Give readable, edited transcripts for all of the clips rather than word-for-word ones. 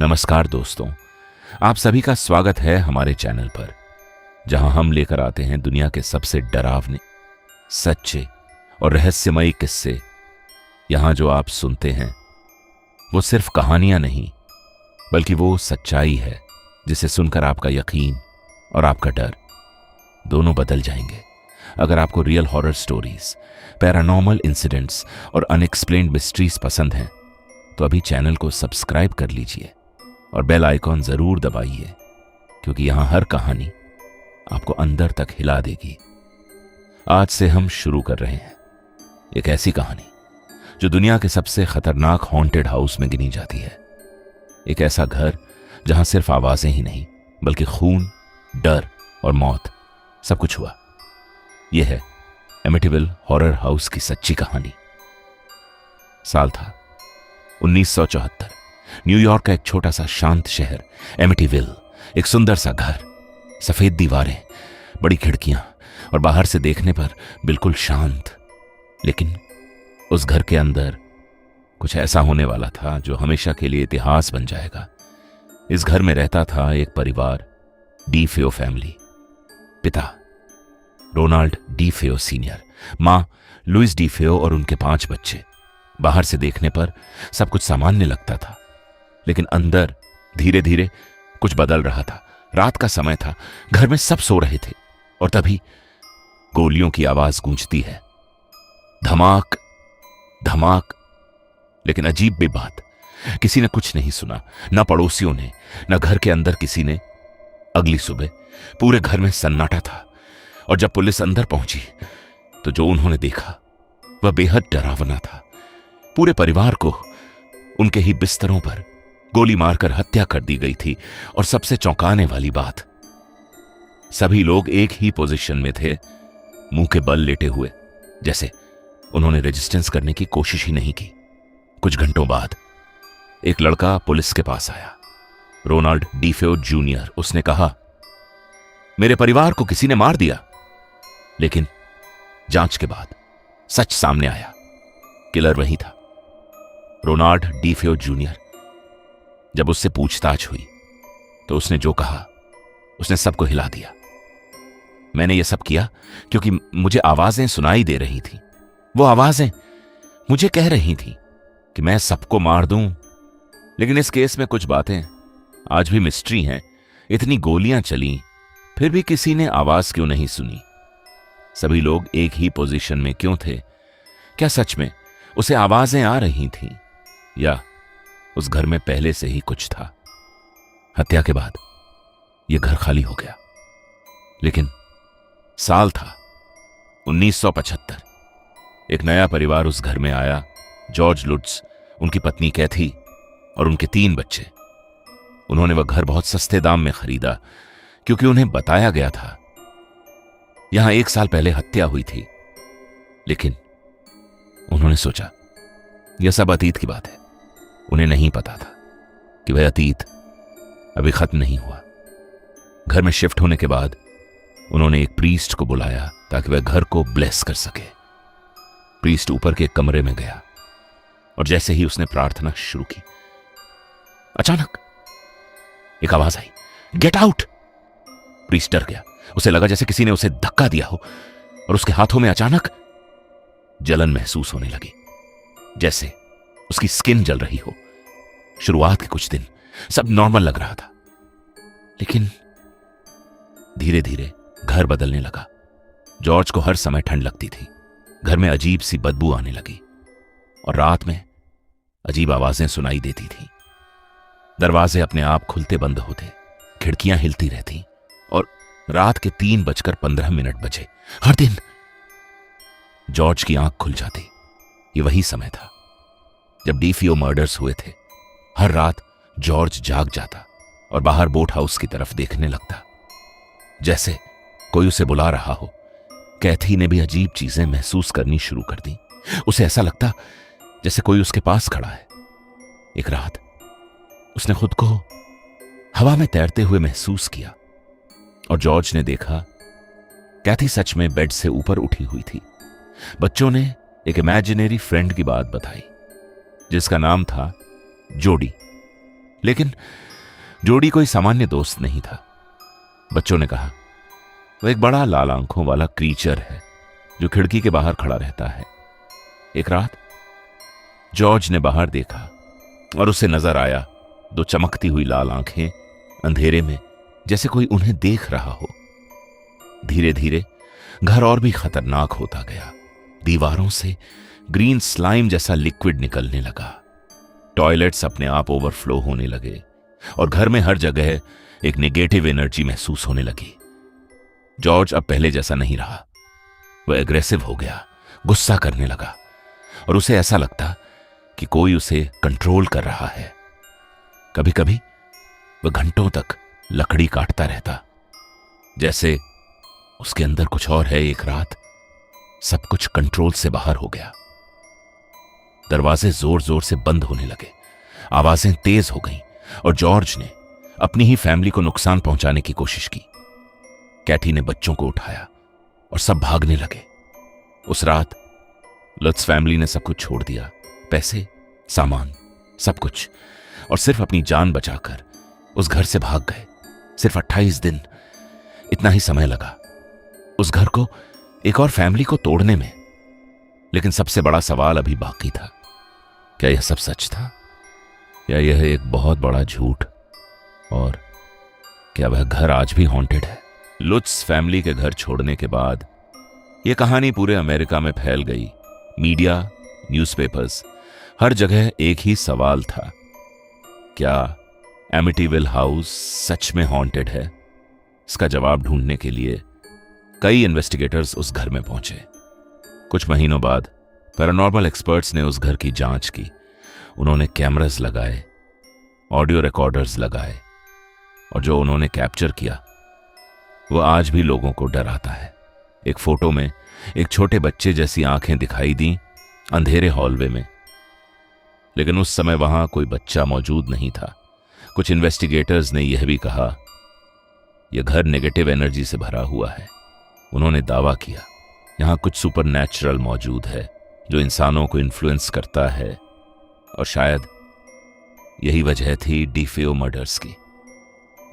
नमस्कार दोस्तों, आप सभी का स्वागत है हमारे चैनल पर, जहां हम लेकर आते हैं दुनिया के सबसे डरावने, सच्चे और रहस्यमयी किस्से। यहां जो आप सुनते हैं वो सिर्फ कहानियां नहीं, बल्कि वो सच्चाई है जिसे सुनकर आपका यकीन और आपका डर दोनों बदल जाएंगे। अगर आपको real horror stories, paranormal incidents और अनएक्सप्लेन्ड मिस्ट्रीज पसंद हैं तो अभी चैनल को सब्सक्राइब कर लीजिए और बेल आइकॉन जरूर दबाइए, क्योंकि यहां हर कहानी आपको अंदर तक हिला देगी। आज से हम शुरू कर रहे हैं एक ऐसी कहानी जो दुनिया के सबसे खतरनाक हॉन्टेड हाउस में गिनी जाती है। एक ऐसा घर जहां सिर्फ आवाजें ही नहीं, बल्कि खून, डर और मौत सब कुछ हुआ। यह है एमिटिविल हॉरर हाउस की सच्ची कहानी। साल था 1974। न्यूयॉर्क का एक छोटा सा शांत शहर एमिटिविल। एक सुंदर सा घर, सफेद दीवारें, बड़ी खिड़कियां और बाहर से देखने पर बिल्कुल शांत। लेकिन उस घर के अंदर कुछ ऐसा होने वाला था जो हमेशा के लिए इतिहास बन जाएगा। इस घर में रहता था एक परिवार, डी फेयो फैमिली। पिता रोनाल्ड डी फेयो सीनियर, मां लुइस डी फेयो और उनके 5 बच्चे। बाहर से देखने पर सब कुछ सामान्य लगता था, लेकिन अंदर धीरे धीरे कुछ बदल रहा था। रात का समय था, घर में सब सो रहे थे और तभी गोलियों की आवाज गूंजती है। धमाक धमाक। लेकिन अजीब भी बात, किसी ने कुछ नहीं सुना, न पड़ोसियों ने, न घर के अंदर किसी ने। अगली सुबह पूरे घर में सन्नाटा था और जब पुलिस अंदर पहुंची तो जो उन्होंने देखा वह बेहद डरावना था। पूरे परिवार को उनके ही बिस्तरों पर गोली मारकर हत्या कर दी गई थी। और सबसे चौंकाने वाली बात, सभी लोग एक ही पोजीशन में थे, मुंह के बल लेटे हुए, जैसे उन्होंने रेजिस्टेंस करने की कोशिश ही नहीं की। कुछ घंटों बाद एक लड़का पुलिस के पास आया, रोनाल्ड डी फेयो जूनियर। उसने कहा, मेरे परिवार को किसी ने मार दिया। लेकिन जांच के बाद सच सामने आया, किलर वही था, रोनाल्ड डी फेयो जूनियर। जब उससे पूछताछ हुई तो उसने जो कहा उसने सबको हिला दिया। मैंने यह सब किया क्योंकि मुझे आवाजें सुनाई दे रही थी। वो आवाजें मुझे कह रही थी कि मैं सबको मार दूं। लेकिन इस केस में कुछ बातें आज भी मिस्ट्री हैं। इतनी गोलियां चली, फिर भी किसी ने आवाज क्यों नहीं सुनी? सभी लोग एक ही पोजीशन में क्यों थे? क्या सच में उसे आवाजें आ रही थीं, या उस घर में पहले से ही कुछ था? हत्या के बाद यह घर खाली हो गया। लेकिन साल था 1975। एक नया परिवार उस घर में आया। जॉर्ज लुट्ज, उनकी पत्नी कैथी और उनके 3 बच्चे। उन्होंने वह घर बहुत सस्ते दाम में खरीदा क्योंकि उन्हें बताया गया था यहां 1 साल पहले हत्या हुई थी। लेकिन उन्होंने सोचा यह सब अतीत की बात है। उन्हें नहीं पता था कि वह अतीत अभी खत्म नहीं हुआ। घर में शिफ्ट होने के बाद उन्होंने एक प्रीस्ट को बुलाया ताकि वह घर को ब्लेस कर सके। प्रीस्ट ऊपर के कमरे में गया और जैसे ही उसने प्रार्थना शुरू की, अचानक एक आवाज आई, गेट आउट। प्रीस्ट डर गया। उसे लगा जैसे किसी ने उसे धक्का दिया हो और उसके हाथों में अचानक जलन महसूस होने लगी, जैसे उसकी स्किन जल रही हो। शुरुआत के कुछ दिन सब नॉर्मल लग रहा था, लेकिन धीरे धीरे घर बदलने लगा। जॉर्ज को हर समय ठंड लगती थी, घर में अजीब सी बदबू आने लगी और रात में अजीब आवाजें सुनाई देती थीं। दरवाजे अपने आप खुलते बंद होते, खिड़कियां हिलती रहती और रात के 3:15 बजे हर दिन जॉर्ज की आंख खुल जाती। ये वही समय था जब डी फेयो मर्डर्स हुए थे। हर रात जॉर्ज जाग जाता और बाहर बोट हाउस की तरफ देखने लगता, जैसे कोई उसे बुला रहा हो। कैथी ने भी अजीब चीजें महसूस करनी शुरू कर दी। उसे ऐसा लगता जैसे कोई उसके पास खड़ा है। एक रात उसने खुद को हवा में तैरते हुए महसूस किया और जॉर्ज ने देखा कैथी सच में बेड से ऊपर उठी हुई थी। बच्चों ने एक इमेजिनरी फ्रेंड की बात बताई जिसका नाम था जोडी। लेकिन जोडी कोई सामान्य दोस्त नहीं था। बच्चों ने कहा, वह एक बड़ा लाल आंखों वाला क्रीचर है जो खिड़की के बाहर खड़ा रहता है। एक रात जॉर्ज ने बाहर देखा और उसे नजर आया दो चमकती हुई लाल आंखें अंधेरे में, जैसे कोई उन्हें देख रहा हो। धीरे धीरे घर और भी खतरनाक होता गया। दीवारों से ग्रीन स्लाइम जैसा लिक्विड निकलने लगा, टॉयलेट्स अपने आप ओवरफ्लो होने लगे और घर में हर जगह एक नेगेटिव एनर्जी महसूस होने लगी। जॉर्ज अब पहले जैसा नहीं रहा। वह एग्रेसिव हो गया, गुस्सा करने लगा और उसे ऐसा लगता कि कोई उसे कंट्रोल कर रहा है। कभी कभी वह घंटों तक लकड़ी काटता रहता, जैसे उसके अंदर कुछ और है। एक रात सब कुछ कंट्रोल से बाहर हो गया। दरवाजे जोर जोर से बंद होने लगे, आवाजें तेज हो गईं और जॉर्ज ने अपनी ही फैमिली को नुकसान पहुंचाने की कोशिश की। कैथी ने बच्चों को उठाया और सब भागने लगे। उस रात लुत्ज फैमिली ने सब कुछ छोड़ दिया, पैसे, सामान, सब कुछ, और सिर्फ अपनी जान बचाकर उस घर से भाग गए। सिर्फ 28 दिन, इतना ही समय लगा उस घर को एक और फैमिली को तोड़ने में। लेकिन सबसे बड़ा सवाल अभी बाकी था, क्या यह सब सच था या यह एक बहुत बड़ा झूठ? और क्या वह घर आज भी हॉन्टेड है? लुत्ज फैमिली के घर छोड़ने के बाद यह कहानी पूरे अमेरिका में फैल गई। मीडिया, न्यूज़पेपर्स, हर जगह एक ही सवाल था, क्या एमिटीविल हाउस सच में हॉन्टेड है? इसका जवाब ढूंढने के लिए कई इन्वेस्टिगेटर्स उस घर में पहुंचे। कुछ महीनों बाद पैरानॉर्मल एक्सपर्ट्स ने उस घर की जांच की। उन्होंने कैमरास लगाए, ऑडियो रिकॉर्डर्स लगाए, और जो उन्होंने कैप्चर किया वह आज भी लोगों को डराता है। एक फोटो में एक छोटे बच्चे जैसी आंखें दिखाई दी अंधेरे हॉलवे में, लेकिन उस समय वहां कोई बच्चा मौजूद नहीं था। कुछ इन्वेस्टिगेटर्स ने यह भी कहा, यह घर नेगेटिव एनर्जी से भरा हुआ है। उन्होंने दावा किया, यहां कुछ सुपरनैचुरल मौजूद है जो इंसानों को इन्फ्लुएंस करता है, और शायद यही वजह थी डीफेओ मर्डर्स की।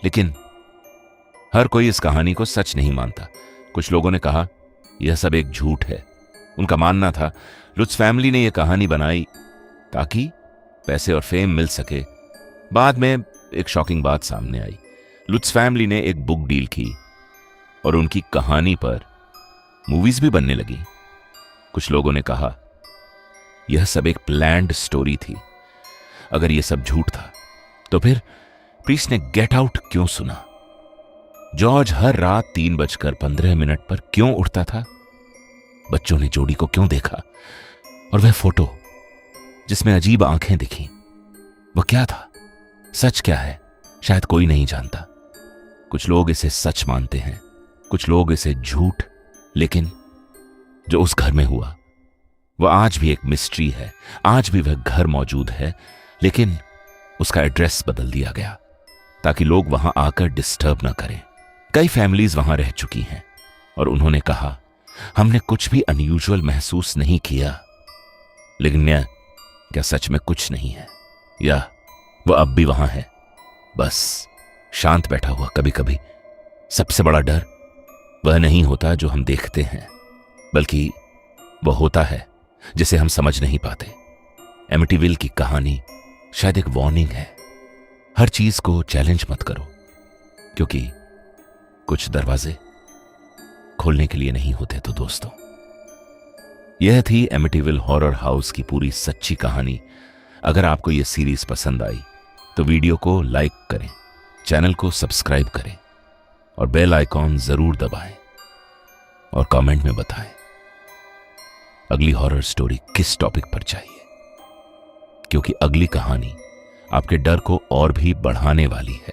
लेकिन हर कोई इस कहानी को सच नहीं मानता। कुछ लोगों ने कहा यह सब एक झूठ है। उनका मानना था लुत्ज फैमिली ने यह कहानी बनाई ताकि पैसे और फेम मिल सके। बाद में एक शॉकिंग बात सामने आई। लुत्ज फैमिली ने एक बुक डील की और उनकी कहानी पर मूवीज भी बनने लगी। कुछ लोगों ने कहा यह सब एक प्लान्ड स्टोरी थी। अगर यह सब झूठ था तो फिर प्रीस्ट ने गेट आउट क्यों सुना? जॉर्ज हर रात 3:15 पर क्यों उठता था? बच्चों ने जोडी को क्यों देखा? और वह फोटो जिसमें अजीब आंखें दिखी, वह क्या था? सच क्या है? शायद कोई नहीं जानता। कुछ लोग इसे सच मानते हैं, कुछ लोग इसे झूठ। लेकिन जो उस घर में हुआ वह आज भी एक मिस्ट्री है। आज भी वह घर मौजूद है, लेकिन उसका एड्रेस बदल दिया गया ताकि लोग वहां आकर डिस्टर्ब ना करें। कई फैमिलीज वहां रह चुकी हैं और उन्होंने कहा हमने कुछ भी अनयूजुअल महसूस नहीं किया। लेकिन क्या सच में कुछ नहीं है, या वह अब भी वहां है, बस शांत बैठा हुआ? कभी कभी सबसे बड़ा डर वह नहीं होता जो हम देखते हैं, बल्कि वह होता है जिसे हम समझ नहीं पाते। एमिटीविल की कहानी शायद एक वार्निंग है। हर चीज को चैलेंज मत करो, क्योंकि कुछ दरवाजे खोलने के लिए नहीं होते। तो दोस्तों, यह थी एमिटीविल हॉरर हाउस की पूरी सच्ची कहानी। अगर आपको यह सीरीज पसंद आई तो वीडियो को लाइक करें, चैनल को सब्सक्राइब करें और बेल आइकॉन जरूर दबाएं और कमेंट में बताएं अगली हॉरर स्टोरी किस टॉपिक पर चाहिए, क्योंकि अगली कहानी आपके डर को और भी बढ़ाने वाली है।